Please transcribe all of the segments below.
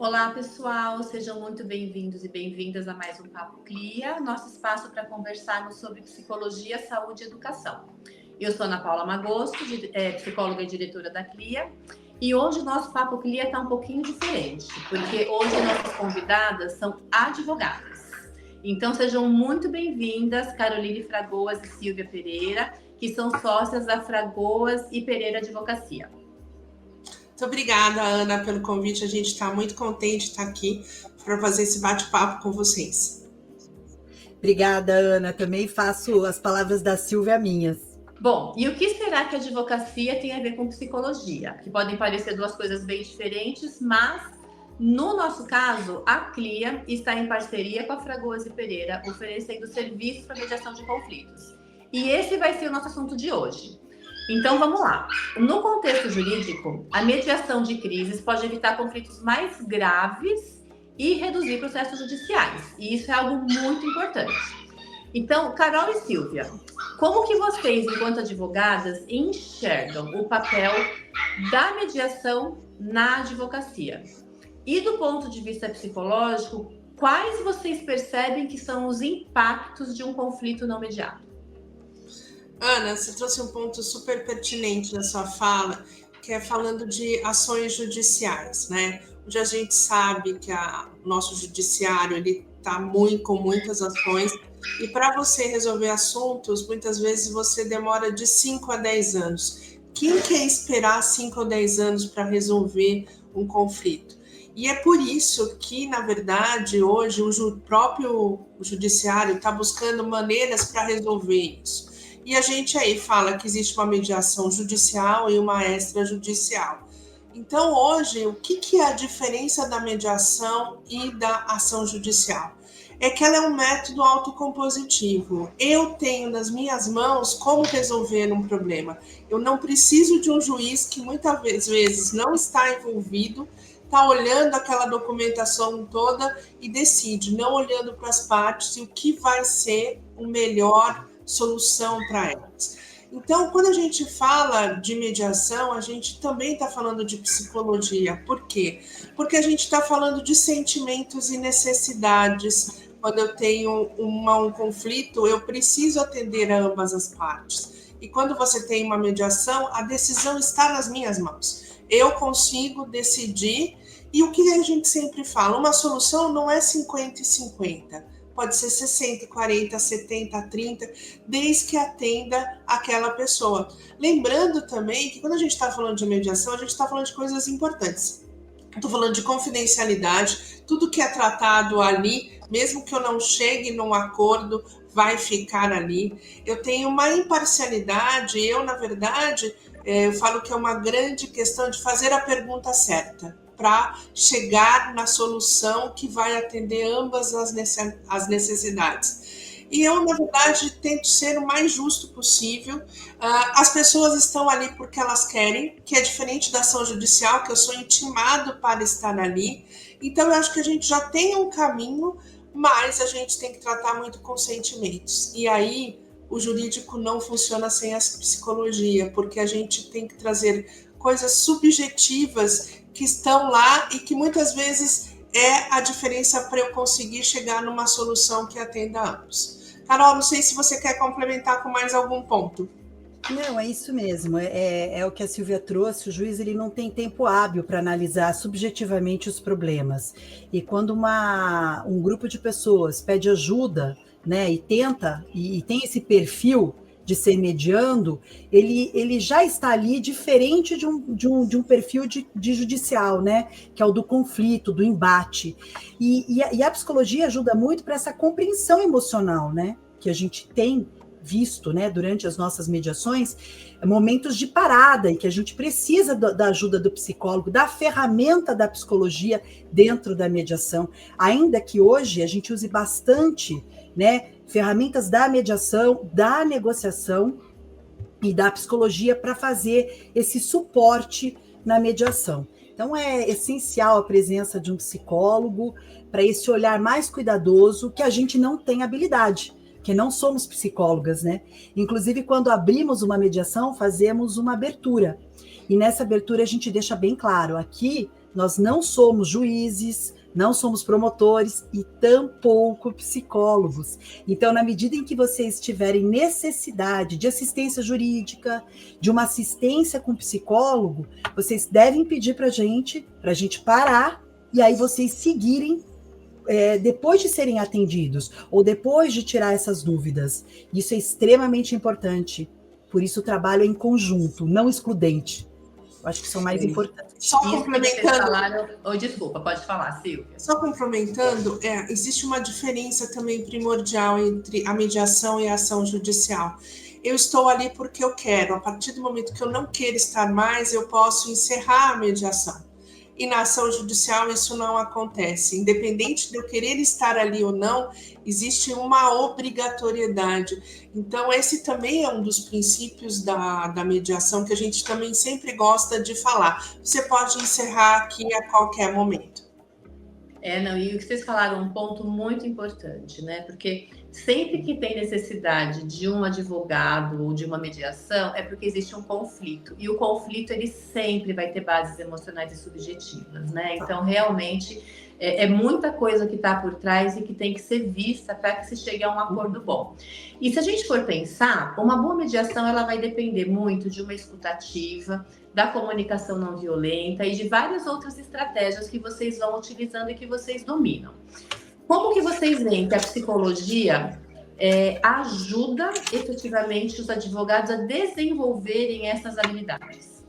Olá, pessoal, sejam muito bem-vindos e bem-vindas a mais um Papo Clia, nosso espaço para conversarmos sobre psicologia, saúde e educação. Eu sou Ana Paula Magosto, psicóloga e diretora da Clia, e hoje o nosso Papo Clia está um pouquinho diferente, porque hoje nossas convidadas são advogadas. Então, sejam muito bem-vindas, Caroline Fragoas e Silvia Pereira, que são sócias da Fragoas e Pereira Advocacia. Muito obrigada, Ana, pelo convite. A gente está muito contente de estar aqui para fazer esse bate-papo com vocês. Obrigada, Ana. Também faço as palavras da Silvia minhas. Bom, e o que será que a advocacia tem a ver com psicologia? Que podem parecer duas coisas bem diferentes, mas no nosso caso, a CLIA está em parceria com a Fragoas e Pereira, oferecendo serviços para mediação de conflitos. E esse vai ser o nosso assunto de hoje. Então, vamos lá. No contexto jurídico, a mediação de crises pode evitar conflitos mais graves e reduzir processos judiciais. E isso é algo muito importante. Então, Carol e Silvia, como que vocês, enquanto advogadas, enxergam o papel da mediação na advocacia? E do ponto de vista psicológico, quais vocês percebem que são os impactos de um conflito não mediado? Ana, você trouxe um ponto super pertinente na sua fala, que é falando de ações judiciais, né? Onde a gente sabe que o nosso judiciário ele está com muitas ações, e para você resolver assuntos, muitas vezes você demora de 5 a 10 anos. Quem quer esperar 5 ou 10 anos para resolver um conflito? E é por isso que, na verdade, hoje o próprio judiciário está buscando maneiras para resolver isso. E a gente aí fala que existe uma mediação judicial e uma extrajudicial. Então, hoje, o que é a diferença da mediação e da ação judicial? É que ela é um método autocompositivo. Eu tenho nas minhas mãos como resolver um problema. Eu não preciso de um juiz que muitas vezes não está envolvido, está olhando aquela documentação toda e decide, não olhando para as partes e o que vai ser o melhor solução para elas. Então, quando a gente fala de mediação, a gente também está falando de psicologia. Por quê? Porque a gente está falando de sentimentos e necessidades. Quando eu tenho um conflito, eu preciso atender a ambas as partes. E quando você tem uma mediação, a decisão está nas minhas mãos. Eu consigo decidir. E o que a gente sempre fala, uma solução não é 50 e 50. Pode ser 60, 40, 70, 30, desde que atenda aquela pessoa. Lembrando também que quando a gente está falando de mediação, a gente está falando de coisas importantes. Estou falando de confidencialidade, tudo que é tratado ali, mesmo que eu não chegue num acordo, vai ficar ali. Eu tenho uma imparcialidade, na verdade, eu falo que é uma grande questão de fazer a pergunta certa, para chegar na solução que vai atender ambas as necessidades. E eu, na verdade, tento ser o mais justo possível. As pessoas estão ali porque elas querem, que é diferente da ação judicial, que eu sou intimado para estar ali. Então, eu acho que a gente já tem um caminho, mas a gente tem que tratar muito com sentimentos. E aí, o jurídico não funciona sem a psicologia, porque a gente tem que trazer coisas subjetivas que estão lá e que muitas vezes é a diferença para eu conseguir chegar numa solução que atenda a ambos. Carol, não sei se você quer complementar com mais algum ponto. Não, é isso mesmo, é o que a Silvia trouxe. O juiz ele não tem tempo hábil para analisar subjetivamente os problemas. E quando um grupo de pessoas pede ajuda, né, e tenta, e tem esse perfil de ser mediando, ele já está ali diferente de um perfil de judicial, né? Que é o do conflito, do embate. E a psicologia ajuda muito para essa compreensão emocional, né? Que a gente tem visto, né, durante as nossas mediações, momentos de parada, e que a gente precisa da ajuda do psicólogo, da ferramenta da psicologia dentro da mediação, ainda que hoje a gente use bastante, né, ferramentas da mediação, da negociação e da psicologia para fazer esse suporte na mediação. Então é essencial a presença de um psicólogo para esse olhar mais cuidadoso, que a gente não tem habilidade, que não somos psicólogas, né? Inclusive, quando abrimos uma mediação, fazemos uma abertura. E nessa abertura a gente deixa bem claro, aqui Nós não somos juízes, não somos promotores e tampouco psicólogos. Então, na medida em que vocês tiverem necessidade de assistência jurídica, de uma assistência com psicólogo, vocês devem pedir para a gente parar e aí vocês seguirem depois de serem atendidos ou depois de tirar essas dúvidas. Isso é extremamente importante. Por isso o trabalho é em conjunto, não excludente. Eu acho que são mais importantes. Só complementando. Desculpa, pode falar, Silvia. Só complementando, existe uma diferença também primordial entre a mediação e a ação judicial. Eu estou ali porque eu quero. A partir do momento que eu não quero estar mais, eu posso encerrar a mediação. E na ação judicial isso não acontece. Independente de eu querer estar ali ou não, existe uma obrigatoriedade. Então, esse também é um dos princípios da mediação que a gente também sempre gosta de falar. Você pode encerrar aqui a qualquer momento. E o que vocês falaram é um ponto muito importante, né? Porque sempre que tem necessidade de um advogado ou de uma mediação, é porque existe um conflito. E o conflito, ele sempre vai ter bases emocionais e subjetivas, né? Então, realmente, é muita coisa que está por trás e que tem que ser vista para que se chegue a um acordo bom. E se a gente for pensar, uma boa mediação, ela vai depender muito de uma escutativa, da comunicação não violenta e de várias outras estratégias que vocês vão utilizando e que vocês dominam. Como que vocês veem que a psicologia ajuda efetivamente os advogados a desenvolverem essas habilidades?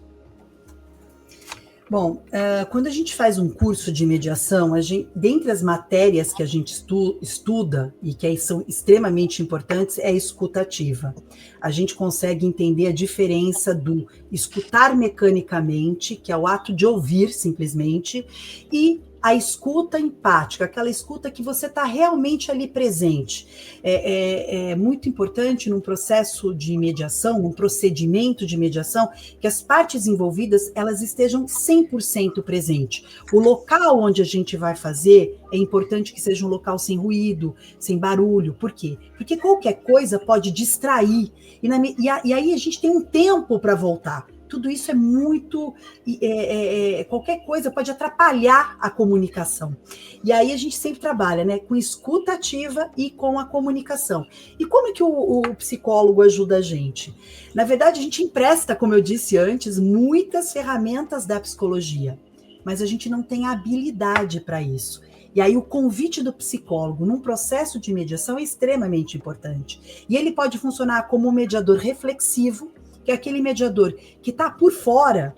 Bom, quando a gente faz um curso de mediação, dentre as matérias que a gente estuda e que são extremamente importantes, é a escutativa. A gente consegue entender a diferença do escutar mecanicamente, que é o ato de ouvir simplesmente, e a escuta empática, aquela escuta que você está realmente ali presente. É muito importante num processo de mediação, num procedimento de mediação, que as partes envolvidas elas estejam 100% presentes. O local onde a gente vai fazer é importante que seja um local sem ruído, sem barulho. Por quê? Porque qualquer coisa pode distrair. E aí a gente tem um tempo para voltar. Tudo isso é muito... qualquer coisa pode atrapalhar a comunicação. E aí a gente sempre trabalha, né, com escuta ativa e com a comunicação. E como é que o psicólogo ajuda a gente? Na verdade, a gente empresta, como eu disse antes, muitas ferramentas da psicologia, mas a gente não tem habilidade para isso. E aí o convite do psicólogo num processo de mediação é extremamente importante. E ele pode funcionar como um mediador reflexivo, que é aquele mediador que está por fora,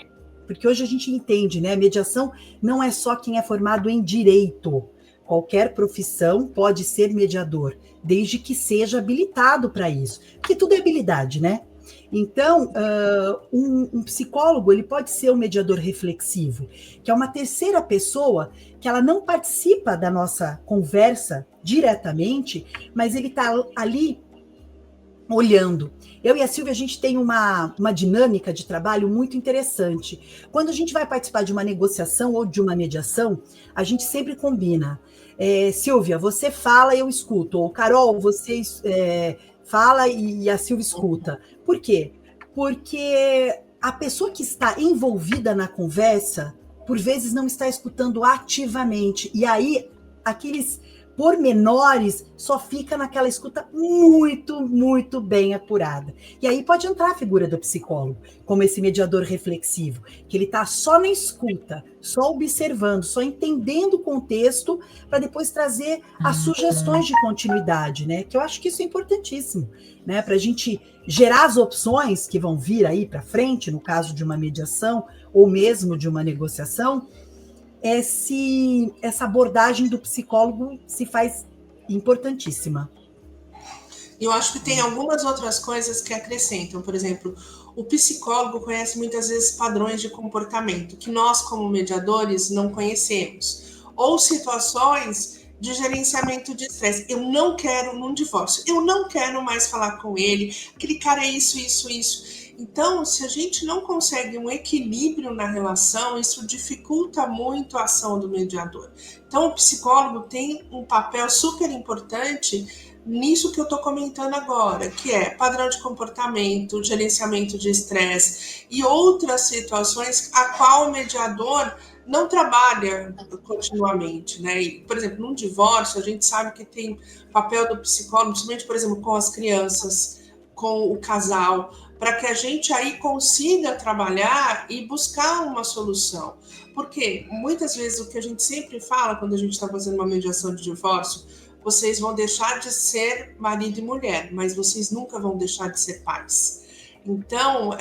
porque hoje a gente entende, né? A mediação não é só quem é formado em direito. Qualquer profissão pode ser mediador, desde que seja habilitado para isso. Porque tudo é habilidade, né? Então, um psicólogo ele pode ser um mediador reflexivo, que é uma terceira pessoa que ela não participa da nossa conversa diretamente, mas ele está ali olhando. Eu e a Silvia, a gente tem uma dinâmica de trabalho muito interessante. Quando a gente vai participar de uma negociação ou de uma mediação, a gente sempre combina. Silvia, você fala e eu escuto. Ou Carol, você fala e a Silvia escuta. Por quê? Porque a pessoa que está envolvida na conversa, por vezes não está escutando ativamente. E aí, aqueles pormenores só fica naquela escuta muito, muito bem apurada. E aí pode entrar a figura do psicólogo, como esse mediador reflexivo, que ele está só na escuta, só observando, só entendendo o contexto, para depois trazer as sugestões de continuidade, né? Que eu acho que isso é importantíssimo, né? Para a gente gerar as opções que vão vir aí para frente, no caso de uma mediação, ou mesmo de uma negociação. Essa abordagem do psicólogo se faz importantíssima. Eu acho que tem algumas outras coisas que acrescentam. Por exemplo, o psicólogo conhece muitas vezes padrões de comportamento que nós, como mediadores, não conhecemos. Ou situações de gerenciamento de estresse. Eu não quero num divórcio, eu não quero mais falar com ele, aquele cara é isso, isso, isso. Então, se a gente não consegue um equilíbrio na relação, isso dificulta muito a ação do mediador. Então, o psicólogo tem um papel super importante nisso que eu estou comentando agora, que é padrão de comportamento, gerenciamento de estresse e outras situações a qual o mediador não trabalha continuamente, né? E, por exemplo, num divórcio, a gente sabe que tem papel do psicólogo, principalmente, por exemplo, com as crianças, com o casal, para que a gente aí consiga trabalhar e buscar uma solução. Porque muitas vezes o que a gente sempre fala quando a gente está fazendo uma mediação de divórcio, vocês vão deixar de ser marido e mulher, mas vocês nunca vão deixar de ser pais. Então,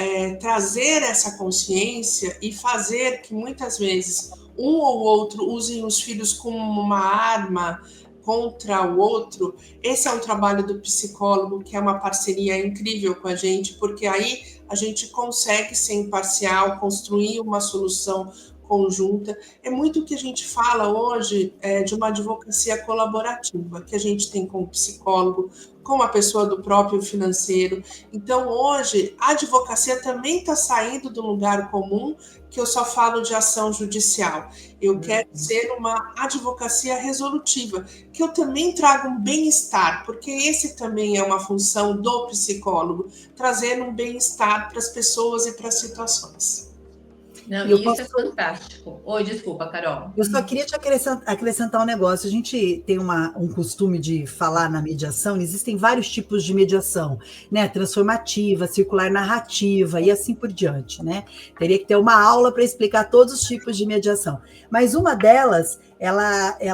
trazer essa consciência e fazer que muitas vezes um ou outro usem os filhos como uma arma contra o outro, esse é um trabalho do psicólogo, que é uma parceria incrível com a gente, porque aí a gente consegue ser imparcial, construir uma solução conjunta. É muito o que a gente fala hoje de uma advocacia colaborativa, que a gente tem com o psicólogo, com a pessoa do próprio financeiro. Então, hoje, a advocacia também está saindo do lugar comum, que eu só falo de ação judicial. Eu quero ser uma advocacia resolutiva, que eu também trago um bem-estar, porque esse também é uma função do psicólogo, trazer um bem-estar para as pessoas e para as situações. Não, e isso é fantástico. Oi, desculpa, Carol. Eu só queria te acrescentar um negócio. A gente tem um costume de falar na mediação, existem vários tipos de mediação, né? Transformativa, circular narrativa e assim por diante, né? Teria que ter uma aula para explicar todos os tipos de mediação. Mas uma delas, ela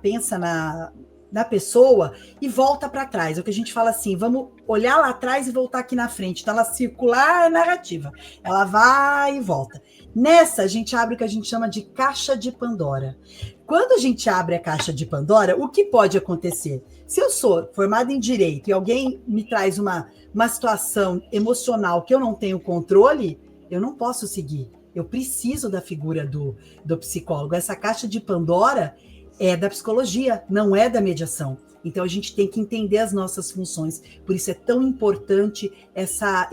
pensa na pessoa e volta para trás. É o que a gente fala assim, vamos olhar lá atrás e voltar aqui na frente. Então, ela circular narrativa. Ela vai e volta. Nessa, a gente abre o que a gente chama de caixa de Pandora. Quando a gente abre a caixa de Pandora, o que pode acontecer? Se eu sou formada em direito e alguém me traz uma situação emocional que eu não tenho controle, eu não posso seguir. Eu preciso da figura do psicólogo. Essa caixa de Pandora é da psicologia, não é da mediação. Então, a gente tem que entender as nossas funções. Por isso é tão importante essa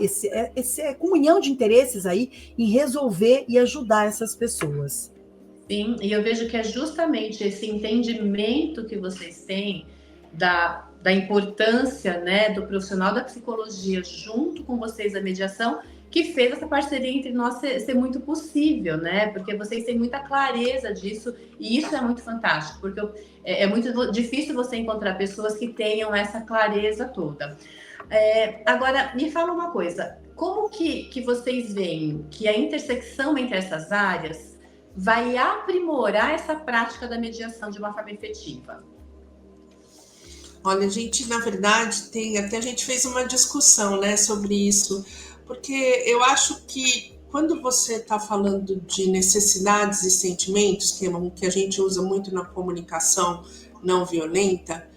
comunhão de interesses aí em resolver e ajudar essas pessoas. Sim, e eu vejo que é justamente esse entendimento que vocês têm da importância, né, do profissional da psicologia junto com vocês da mediação, que fez essa parceria entre nós ser muito possível, né? Porque vocês têm muita clareza disso, e isso é muito fantástico, porque é muito difícil você encontrar pessoas que tenham essa clareza toda. Agora, me fala uma coisa, como que vocês veem que a intersecção entre essas áreas vai aprimorar essa prática da mediação de uma forma efetiva? Olha, a gente, na verdade, até a gente fez uma discussão, né, sobre isso, porque eu acho que quando você está falando de necessidades e sentimentos, que a gente usa muito na comunicação não violenta,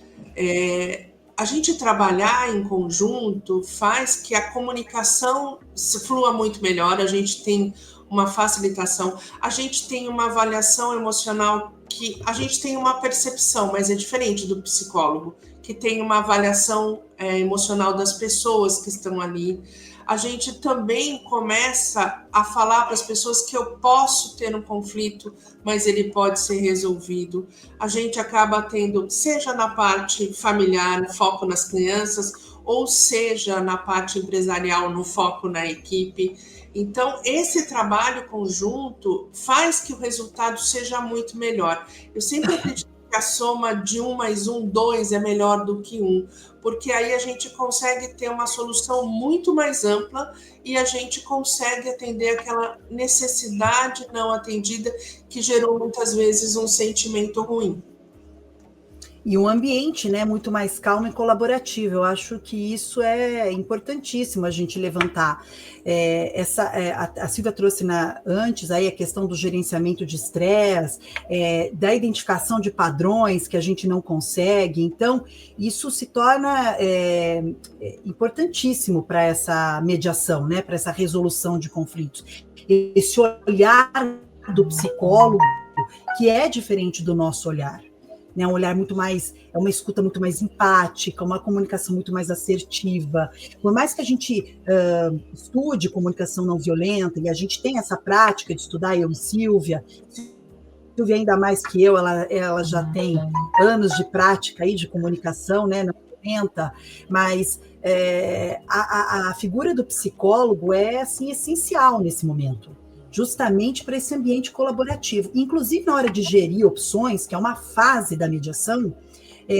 a gente trabalhar em conjunto faz que a comunicação se flua muito melhor, a gente tem uma facilitação, a gente tem uma avaliação emocional que a gente tem uma percepção, mas é diferente do psicólogo, que tem uma avaliação emocional das pessoas que estão ali. A gente também começa a falar para as pessoas que eu posso ter um conflito, mas ele pode ser resolvido. A gente acaba tendo, seja na parte familiar, no foco nas crianças, ou seja na parte empresarial, no foco na equipe. Então, esse trabalho conjunto faz que o resultado seja muito melhor. Eu sempre acredito que a soma de 1 mais 1, 2 é melhor do que 1, porque aí a gente consegue ter uma solução muito mais ampla e a gente consegue atender aquela necessidade não atendida que gerou muitas vezes um sentimento ruim. E um ambiente, né, muito mais calmo e colaborativo. Eu acho que isso é importantíssimo a gente levantar. A Silvia trouxe antes aí a questão do gerenciamento de estresse, da identificação de padrões que a gente não consegue. Então, isso se torna importantíssimo para essa mediação, né, para essa resolução de conflitos. Esse olhar do psicólogo, que é diferente do nosso olhar. Um olhar muito mais, uma escuta muito mais empática, uma comunicação muito mais assertiva. Por mais que a gente estude comunicação não violenta, e a gente tem essa prática de estudar, eu e Silvia ainda mais que eu, ela já tem anos de prática aí de comunicação, né, não violenta, mas a figura do psicólogo é assim, essencial nesse momento. justamente para esse ambiente colaborativo. Inclusive, na hora de gerir opções, que é uma fase da mediação,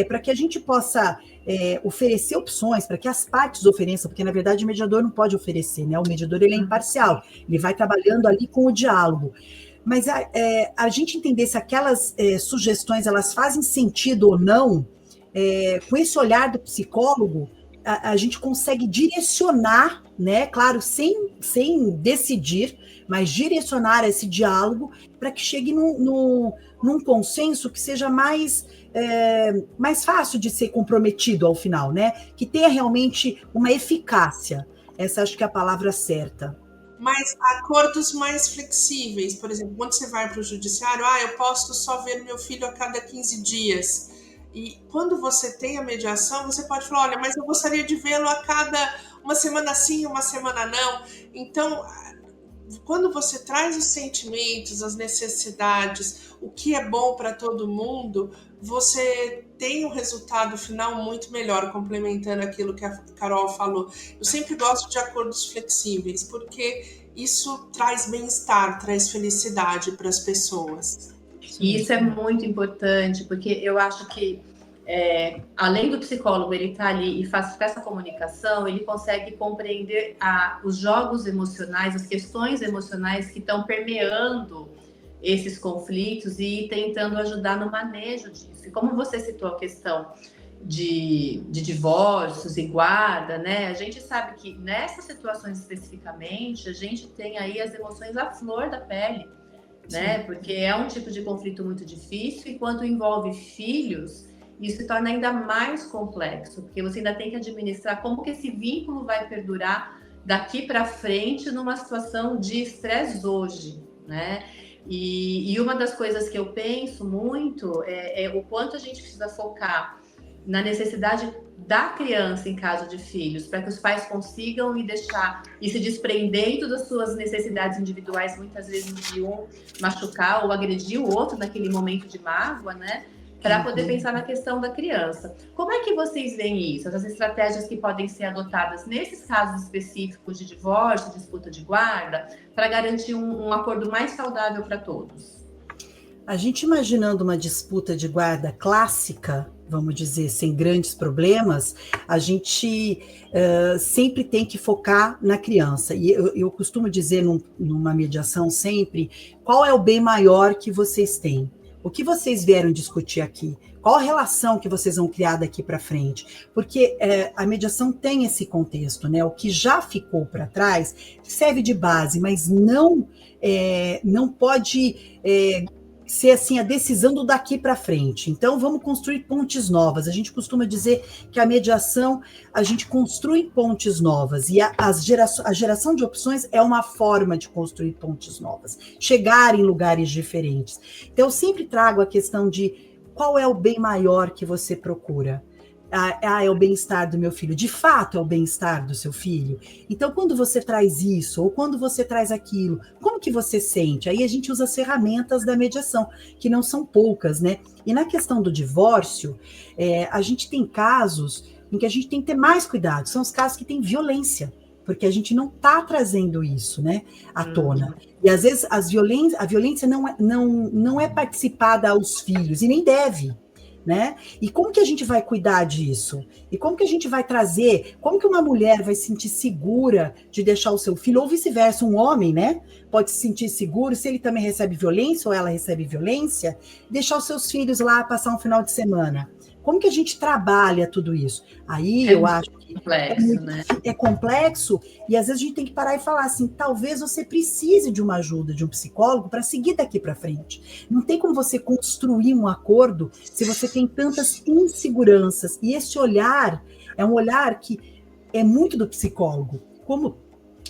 para que a gente possa oferecer opções, para que as partes ofereçam, porque, na verdade, o mediador não pode oferecer, né? O mediador ele é imparcial, ele vai trabalhando ali com o diálogo. Mas a gente entender se aquelas sugestões elas fazem sentido ou não, com esse olhar do psicólogo, a gente consegue direcionar, né? Claro, sem decidir, mas direcionar esse diálogo para que chegue num consenso que seja mais fácil de ser comprometido ao final, né? Que tenha realmente uma eficácia. Essa acho que é a palavra certa. Mas acordos mais flexíveis, por exemplo, quando você vai para o judiciário, eu posso só ver meu filho a cada 15 dias. E quando você tem a mediação, você pode falar, olha, mas eu gostaria de vê-lo a cada uma semana sim, uma semana não. Então, quando você traz os sentimentos, as necessidades, o que é bom para todo mundo, você tem um resultado final muito melhor, complementando aquilo que a Carol falou. Eu sempre gosto de acordos flexíveis, porque isso traz bem-estar, traz felicidade para as pessoas. E isso é muito importante, porque eu acho que, além do psicólogo ele estar ali e faz essa comunicação, ele consegue compreender os jogos emocionais, as questões emocionais que estão permeando esses conflitos e tentando ajudar no manejo disso. E como você citou a questão de divórcios e guarda, né? A gente sabe que nessas situações especificamente, a gente tem aí as emoções à flor da pele, né? Porque é um tipo de conflito muito difícil e quando envolve filhos, isso se torna ainda mais complexo, porque você ainda tem que administrar como que esse vínculo vai perdurar daqui para frente numa situação de estresse hoje, né? E uma das coisas que eu penso muito é o quanto a gente precisa focar na necessidade da criança em caso de filhos, para que os pais consigam ir se desprendendo das suas necessidades individuais, muitas vezes de um machucar ou agredir o outro naquele momento de mágoa, né? Para poder pensar na questão da criança. Como é que vocês veem isso? Essas estratégias que podem ser adotadas nesses casos específicos de divórcio, disputa de guarda, para garantir um acordo mais saudável para todos? A gente imaginando uma disputa de guarda clássica, vamos dizer, sem grandes problemas, a gente sempre tem que focar na criança. E eu costumo dizer numa mediação sempre, qual é o bem maior que vocês têm? O que vocês vieram discutir aqui? Qual a relação que vocês vão criar daqui para frente? Porque a mediação tem esse contexto, né? O que já ficou para trás serve de base, mas não pode ser assim a decisão do daqui para frente. Então, vamos construir pontes novas. A gente costuma dizer que a mediação, a gente construi pontes novas, e a geração de opções é uma forma de construir pontes novas, chegar em lugares diferentes. Então, eu sempre trago a questão de qual é o bem maior que você procura. É o bem-estar do meu filho. De fato, é o bem-estar do seu filho? Então, quando você traz isso, ou quando você traz aquilo, como que você sente? Aí a gente usa as ferramentas da mediação, que não são poucas, né? E na questão do divórcio, a gente tem casos em que a gente tem que ter mais cuidado. São os casos que têm violência, porque a gente não está trazendo isso, né, à tona. E, às vezes, a violência não é participada aos filhos, e nem deve. Né? E como que a gente vai cuidar disso? E como que a gente vai trazer? Como que uma mulher vai se sentir segura de deixar o seu filho, ou vice-versa, um homem, né? Pode se sentir seguro se ele também recebe violência ou ela recebe violência, deixar os seus filhos lá passar um final de semana. Como que a gente trabalha tudo isso? Aí eu acho que é complexo, e às vezes a gente tem que parar e falar assim, talvez você precise de uma ajuda de um psicólogo para seguir daqui para frente. Não tem como você construir um acordo se você tem tantas inseguranças. E esse olhar é um olhar que é muito do psicólogo. Como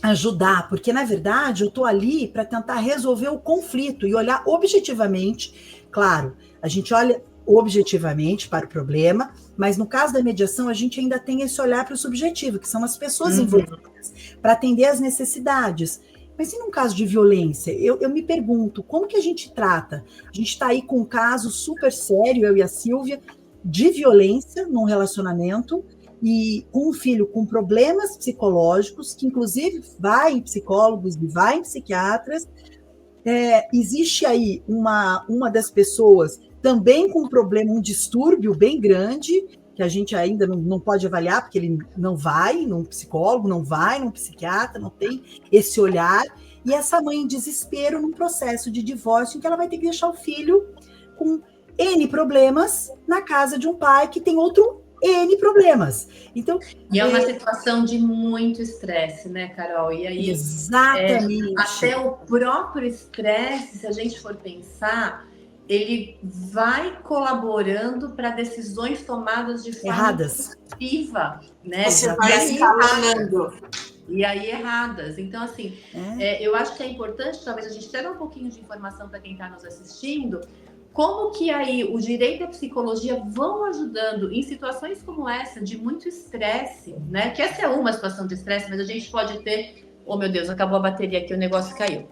ajudar? Porque, na verdade, eu estou ali para tentar resolver o conflito e olhar objetivamente. Claro, a gente olha objetivamente para o problema, mas no caso da mediação a gente ainda tem esse olhar para o subjetivo, que são as pessoas envolvidas, para atender às necessidades. Mas e num caso de violência? Eu me pergunto, como que a gente trata? A gente está aí com um caso super sério, eu e a Silvia, de violência num relacionamento, e com um filho com problemas psicológicos, que inclusive vai em psicólogos e vai em psiquiatras, existe aí uma das pessoas também com um problema, um distúrbio bem grande, que a gente ainda não pode avaliar, porque ele não vai num psicólogo, não vai num psiquiatra, não tem esse olhar, e essa mãe em desespero num processo de divórcio, em que ela vai ter que deixar o filho com N problemas na casa de um pai que tem outro N problemas. Então, e é uma situação de muito estresse, né, Carol? E aí, exatamente. Até o próprio estresse, se a gente for pensar, ele vai colaborando para decisões tomadas de forma erradas, impulsiva, né? Você vai escalonando. E aí erradas. Então, assim, eu acho que é importante, talvez a gente tenha um pouquinho de informação para quem está nos assistindo, como que aí o direito e a psicologia vão ajudando em situações como essa, de muito estresse, né? Que essa é uma situação de estresse, mas a gente pode ter... Oh, meu Deus, acabou a bateria aqui, o negócio caiu.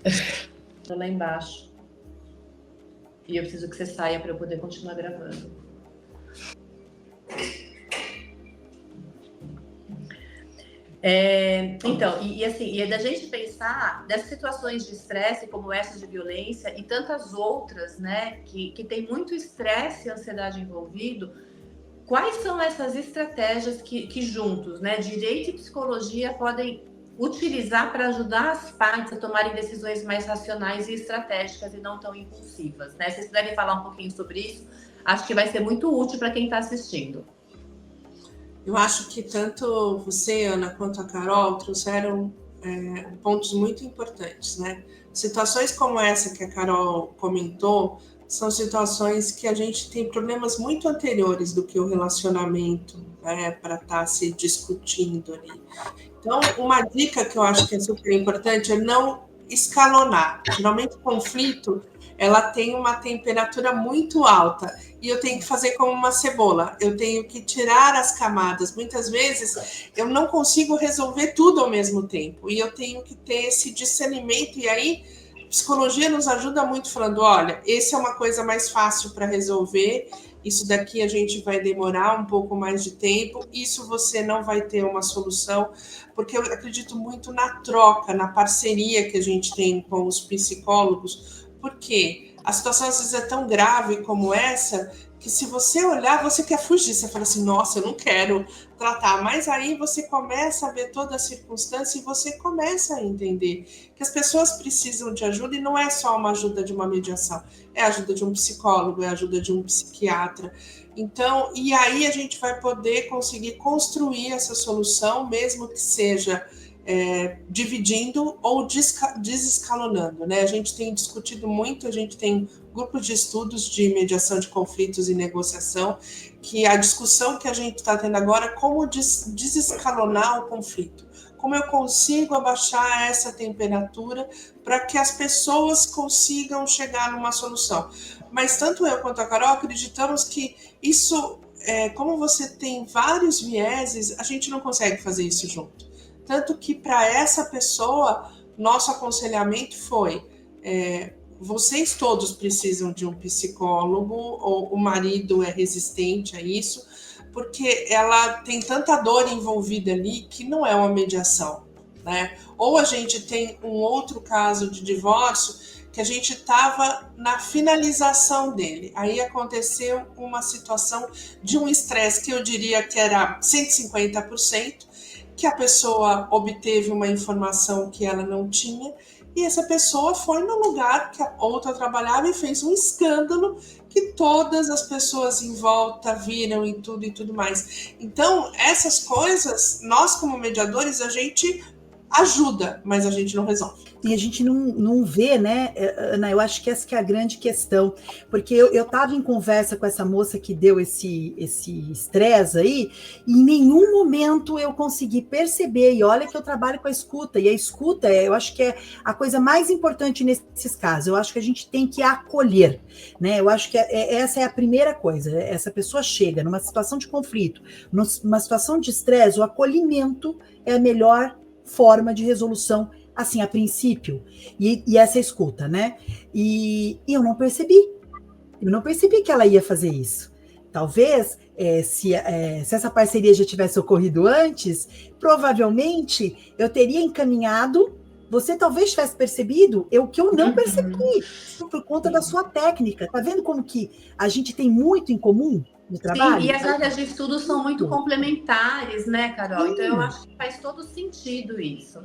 Estou lá embaixo. E eu preciso que você saia para eu poder continuar gravando. Então, assim, é da gente pensar dessas situações de estresse, como essas de violência, e tantas outras, né, que tem muito estresse e ansiedade envolvido. Quais são essas estratégias que juntos, né, direito e psicologia podem utilizar para ajudar as partes a tomarem decisões mais racionais e estratégicas e não tão impulsivas, né? Se vocês puderem falar um pouquinho sobre isso, acho que vai ser muito útil para quem está assistindo. Eu acho que tanto você, Ana, quanto a Carol trouxeram pontos muito importantes, né? Situações como essa que a Carol comentou são situações que a gente tem problemas muito anteriores do que o relacionamento, né, para estar se discutindo ali. Então, uma dica que eu acho que é super importante é não escalonar. Geralmente, o conflito, ela tem uma temperatura muito alta e eu tenho que fazer como uma cebola. Eu tenho que tirar as camadas. Muitas vezes, eu não consigo resolver tudo ao mesmo tempo e eu tenho que ter esse discernimento. E aí, a psicologia nos ajuda muito falando, olha, esse é uma coisa mais fácil para resolver, isso daqui a gente vai demorar um pouco mais de tempo, isso você não vai ter uma solução, porque eu acredito muito na troca, na parceria que a gente tem com os psicólogos, porque a situação às vezes é tão grave como essa, que se você olhar, você quer fugir, você fala assim, nossa, eu não quero tratar, mas aí você começa a ver toda a circunstância e você começa a entender que as pessoas precisam de ajuda e não é só uma ajuda de uma mediação, é a ajuda de um psicólogo, é a ajuda de um psiquiatra. Então, e aí a gente vai poder conseguir construir essa solução, mesmo que seja dividindo ou desescalonando, né? A gente tem discutido muito, a gente tem grupos de estudos de mediação de conflitos e negociação, que a discussão que a gente está tendo agora é como desescalonar o conflito, como eu consigo abaixar essa temperatura para que as pessoas consigam chegar numa solução. Mas tanto eu quanto a Carol acreditamos que isso, como você tem vários vieses, a gente não consegue fazer isso junto. Tanto que para essa pessoa, nosso aconselhamento foi, vocês todos precisam de um psicólogo, ou o marido é resistente a isso, porque ela tem tanta dor envolvida ali que não é uma mediação, né? Ou a gente tem um outro caso de divórcio que a gente estava na finalização dele. Aí aconteceu uma situação de um estresse que eu diria que era 150%, que a pessoa obteve uma informação que ela não tinha, e essa pessoa foi no lugar que a outra trabalhava e fez um escândalo que todas as pessoas em volta viram e tudo mais. Então, essas coisas, nós como mediadores, a gente ajuda, mas a gente não resolve. E a gente não vê, né, Ana? Eu acho que essa que é a grande questão, porque eu estava em conversa com essa moça que deu esse estresse aí, e em nenhum momento eu consegui perceber, e olha que eu trabalho com a escuta, e a escuta, eu acho que é a coisa mais importante nesses casos, eu acho que a gente tem que acolher, né? Eu acho que essa é a primeira coisa, essa pessoa chega numa situação de conflito, numa situação de estresse, o acolhimento é a melhor forma de resolução, assim, a princípio, e essa escuta, né? E eu não percebi que ela ia fazer isso. Talvez, se essa parceria já tivesse ocorrido antes, provavelmente eu teria encaminhado você talvez tivesse percebido o que eu não percebi, por conta da sua técnica. Tá vendo como que a gente tem muito em comum no trabalho? Sim, e as áreas de estudo são muito complementares, né, Carol? Então, eu acho que faz todo sentido isso.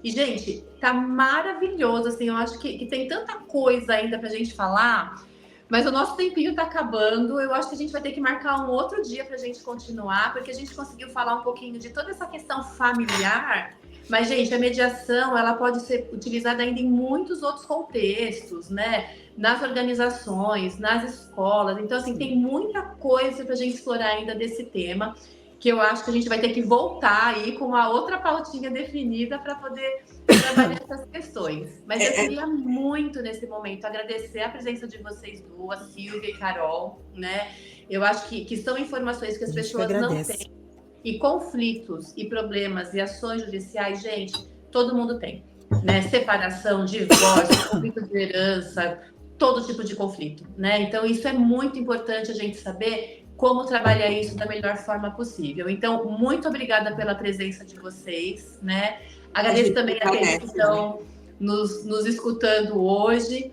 E, gente, tá maravilhoso, assim, eu acho que tem tanta coisa ainda pra gente falar, mas o nosso tempinho tá acabando. Eu acho que a gente vai ter que marcar um outro dia pra gente continuar, porque a gente conseguiu falar um pouquinho de toda essa questão familiar, mas, gente, a mediação, ela pode ser utilizada ainda em muitos outros contextos, né? Nas organizações, nas escolas. Então, assim, tem muita coisa pra gente explorar ainda desse tema, que eu acho que a gente vai ter que voltar aí com uma outra pautinha definida para poder trabalhar essas questões. Mas eu queria muito, nesse momento, agradecer a presença de vocês duas, Silvia e Carol, né? Eu acho que são informações que as pessoas não têm. E conflitos, e problemas, e ações judiciais, gente, todo mundo tem, né? Separação, divórcio, conflito de herança, todo tipo de conflito, né? Então, isso é muito importante a gente saber como trabalhar isso da melhor forma possível. Então, muito obrigada pela presença de vocês, né? Agradeço também aqueles que estão nos escutando hoje.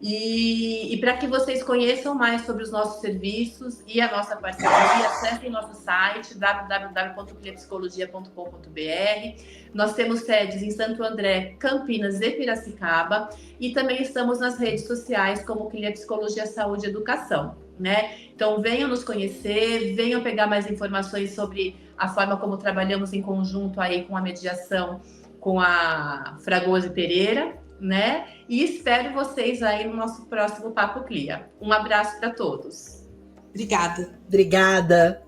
E para que vocês conheçam mais sobre os nossos serviços e a nossa parceria, acessem nosso site www.cliapsicologia.com.br. Nós temos sedes em Santo André, Campinas e Piracicaba, e também estamos nas redes sociais como Clia Psicologia, Saúde e Educação, né? Então venham nos conhecer, venham pegar mais informações sobre a forma como trabalhamos em conjunto aí com a mediação com a Fragoso Pereira, né? E espero vocês aí no nosso próximo Papo Clia. Um abraço para todos. Obrigada. Obrigada.